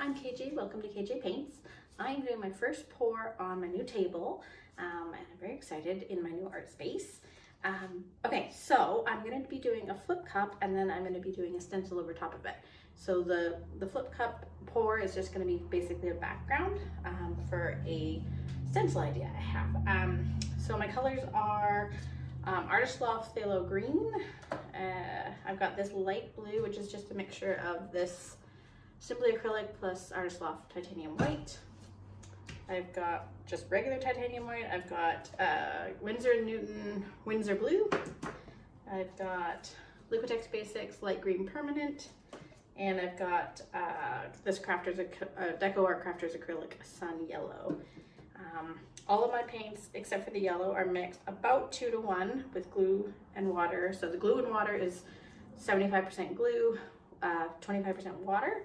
I'm KJ. Welcome to KJ Paints. I'm doing my first pour on my new table, and I'm very excited in my new art space. Okay, so I'm going to be doing a flip cup, and then I'm going to be doing a stencil over top of it. So the flip cup pour is just going to be basically a background for a stencil idea I have. So my colors are Artist Loft Pthalo Green. I've got this light blue, which is just a mixture of this Simply Acrylic plus Artist Loft Titanium White. I've got just regular titanium white. I've got Winsor Newton Winsor Blue. I've got Liquitex Basics Light Green Permanent. And I've got this DecoArt Crafters Acrylic Sun Yellow. All of my paints, except for the yellow, are mixed about 2 to 1 with glue and water. So the glue and water is 75% glue, 25% water.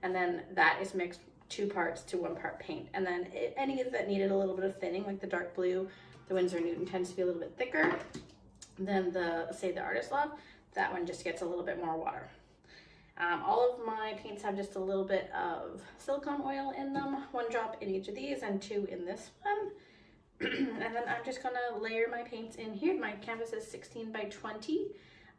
And then that is mixed 2 parts to 1 part paint. And then any that needed a little bit of thinning, like the dark blue, the Winsor Newton tends to be a little bit thicker than the Artist Loft. That one just gets a little bit more water. All of my paints have just a little bit of silicone oil in them, 1 drop in each of these and 2 in this one. And then I'm just gonna layer my paints in here. My canvas is 16 by 20.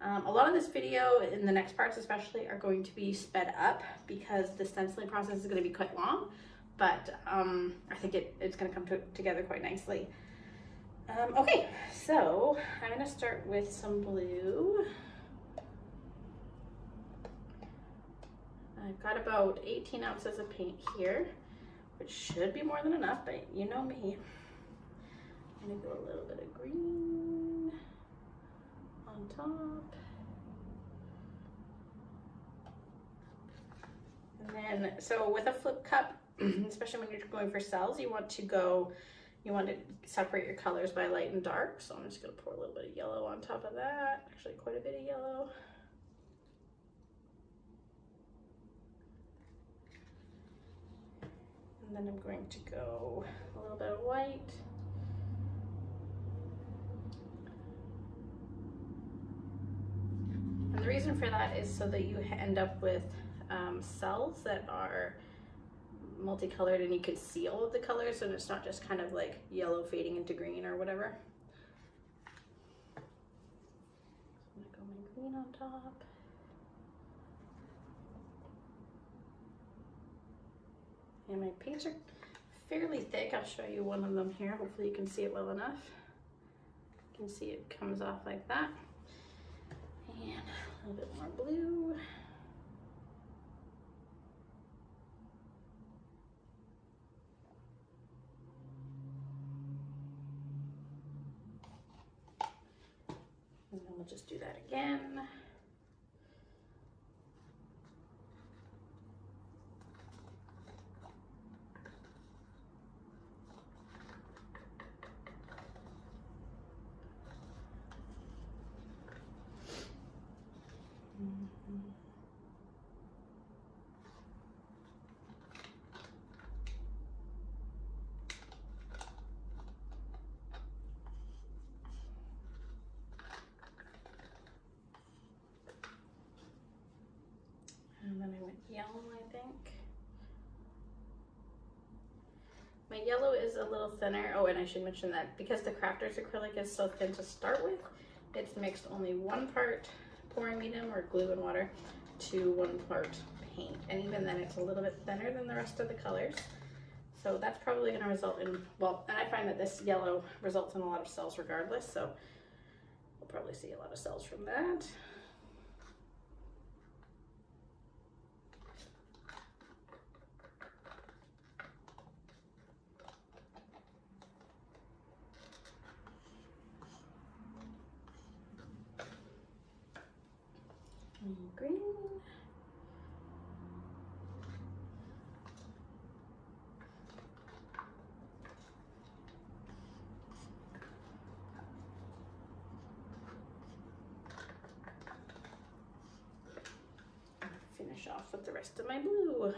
A lot of this video, in the next parts especially, are going to be sped up because the stenciling process is going to be quite long, but I think it's going to come together quite nicely. Okay, so I'm going to start with some blue. I've got about 18 ounces of paint here, which should be more than enough, but you know me. I'm going to go a little bit of green on top. And then, so with a flip cup, especially when you're going for cells, you want to separate your colors by light and dark. So I'm just going to pour a little bit of yellow on top of that, actually quite a bit of yellow. And then I'm going to go a little bit of white. And the reason for that is so that you end up with cells that are multicolored and you can see all of the colors, and it's not just kind of like yellow fading into green or whatever. I'm gonna go my green on top. And my paints are fairly thick. I'll show you one of them here. Hopefully you can see it well enough. You can see it comes off like that. And a little bit more blue. And then we'll just do that again. And then I went yellow, I think. My yellow is a little thinner. Oh, and I should mention that because the Crafters acrylic is so thin to start with, it's mixed only 1 part pouring medium or glue and water to 1 part paint. And even then it's a little bit thinner than the rest of the colors. So that's probably going to result in, well, and I find that this yellow results in a lot of cells regardless, so we'll probably see a lot of cells from that. Green. Finish off with the rest of my blue.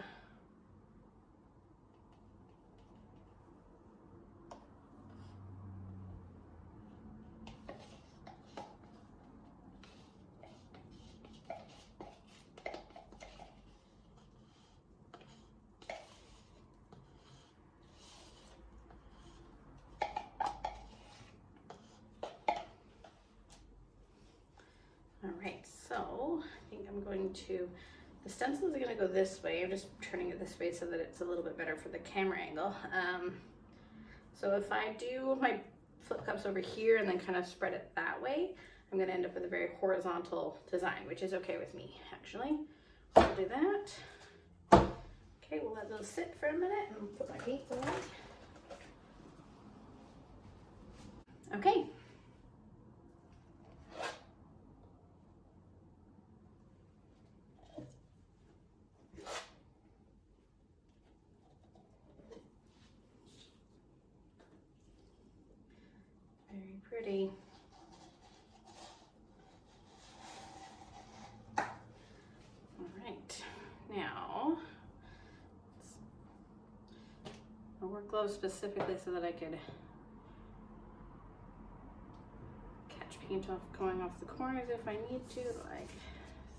So I think I'm going to, the stencil is going to go this way. I'm just turning it this way so that it's a little bit better for the camera angle. So if I do my flip cups over here and then kind of spread it that way, I'm going to end up with a very horizontal design, which is okay with me, actually. So I'll do that. Okay, we'll let those sit for a minute and put my paints away. Okay. Very pretty. All right, now I'll work gloves specifically so that I could catch paint off going off the corners if I need to, like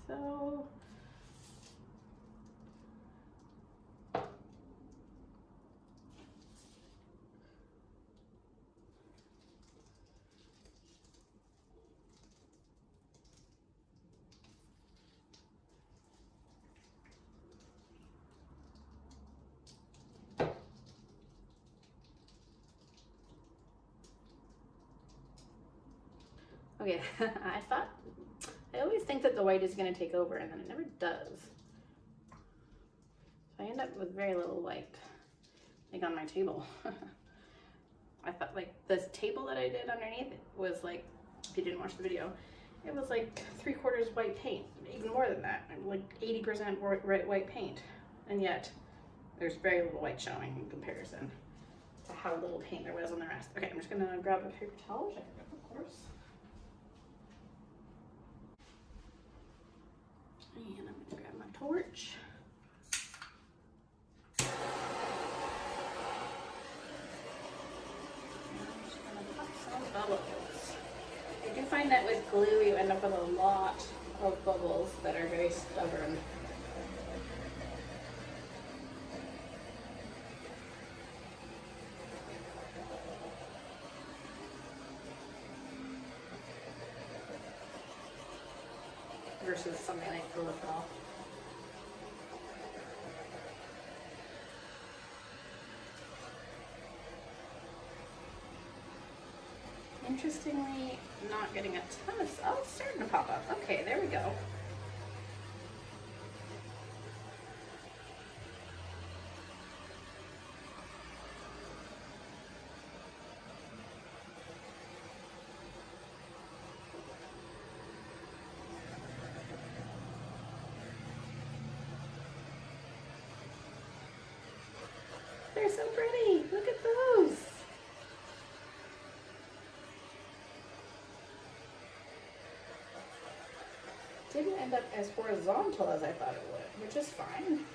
so. Okay, I always think that the white is going to take over and then it never does. So I end up with very little white, like on my table. I thought like this table that I did underneath it was like, if you didn't watch the video, it was like 3/4 white paint, even more than that, like 80% white paint. And yet there's very little white showing in comparison to how little paint there was on the rest. Okay, I'm just going to grab a paper towel, which I forgot, of course. And I'm going to grab my torch. And I'm just going to pop some bubbles. I do find that with glue you end up with a lot of bubbles that are very stubborn. Versus something like the lip off. Interestingly, not getting a ton of, oh, it's starting to pop up. Okay, there we go. They're so pretty. Look at those. Didn't end up as horizontal as I thought it would, which is fine.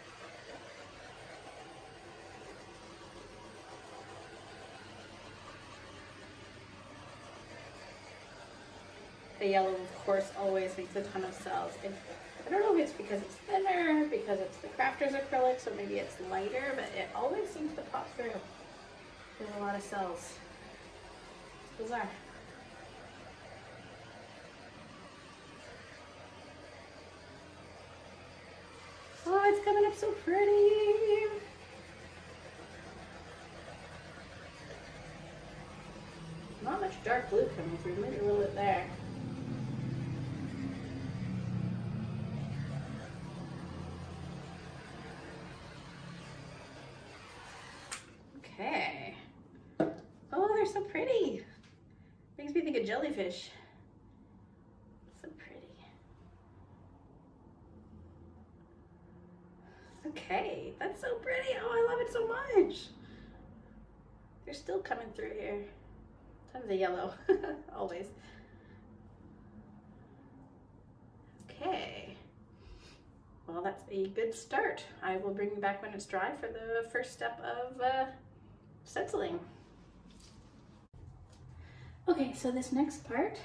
The yellow, of course, always makes a ton of cells. I don't know if it's because it's thinner, because it's the crafter's acrylic, so maybe it's lighter, but it always seems to pop through. There's a lot of cells. It's bizarre. Oh, it's coming up so pretty. Not much dark blue coming through, maybe a little bit there. Okay. Oh, they're so pretty. Makes me think of jellyfish. So pretty. Okay, that's so pretty. Oh, I love it so much. They're still coming through here. Tons of yellow, always. Okay. Well, that's a good start. I will bring you back when it's dry for the first step of stenciling. Okay, so this next part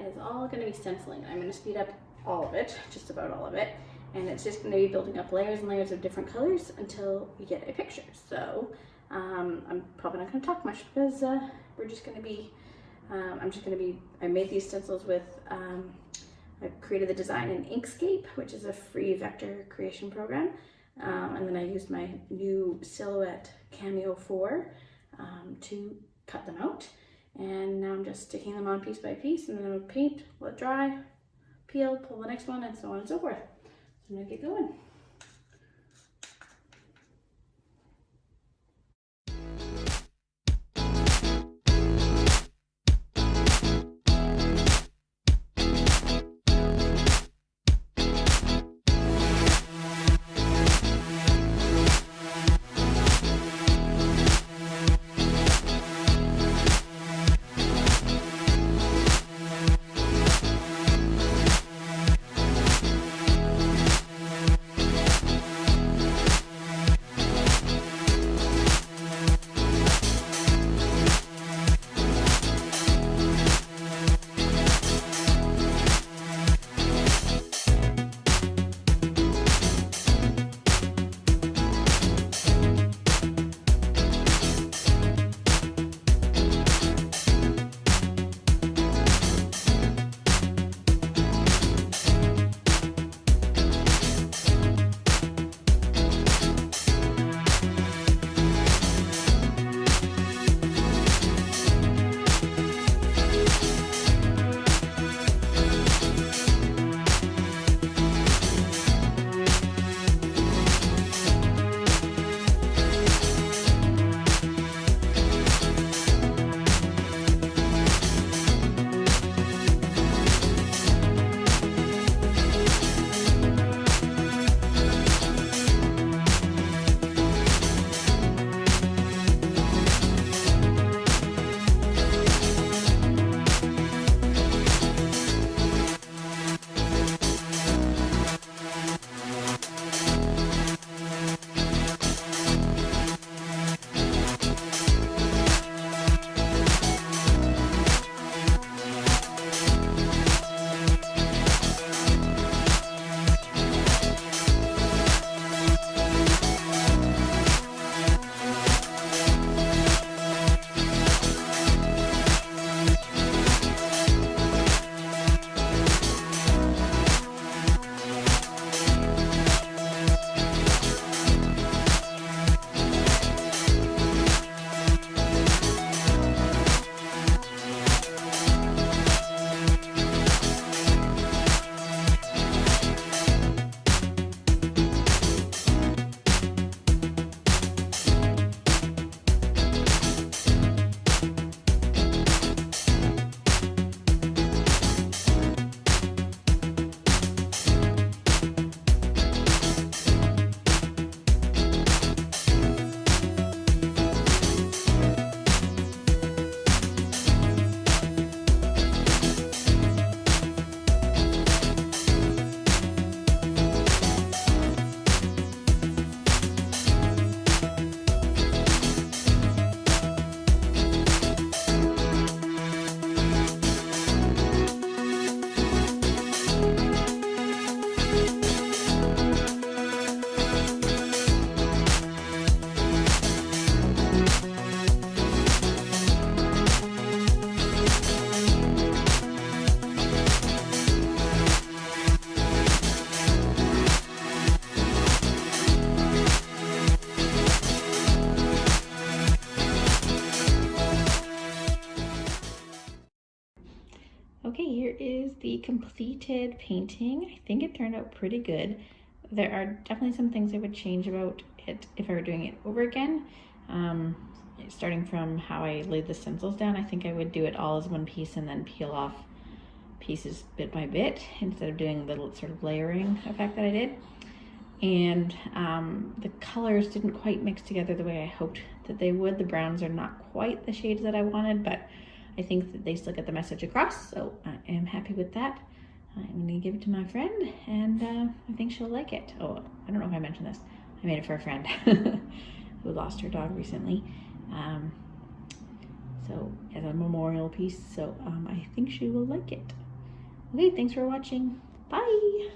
is all going to be stenciling. I'm going to speed up all of it, just about all of it, and it's just going to be building up layers and layers of different colors until we get a picture. So I'm probably not going to talk much because we're just going to be, I made these stencils with I created the design in Inkscape, which is a free vector creation program. And then I used my new Silhouette Cameo 4 to cut them out. And now I'm just sticking them on piece by piece, and then I'll paint, let it dry, peel, pull the next one, and so on and so forth. So I'm gonna get going. Okay, here is the completed painting. I think it turned out pretty good. There are definitely some things I would change about it if I were doing it over again. Starting from how I laid the stencils down, I think I would do it all as one piece and then peel off pieces bit by bit instead of doing the sort of layering effect that I did. And the colors didn't quite mix together the way I hoped that they would. The browns are not quite the shades that I wanted, but I think that they still get the message across, so I am happy with that. I'm gonna give it to my friend, and I think she'll like it. Oh, I don't know if I mentioned this. I made it for a friend who lost her dog recently. So as a memorial piece, so I think she will like it. Okay, thanks for watching. Bye.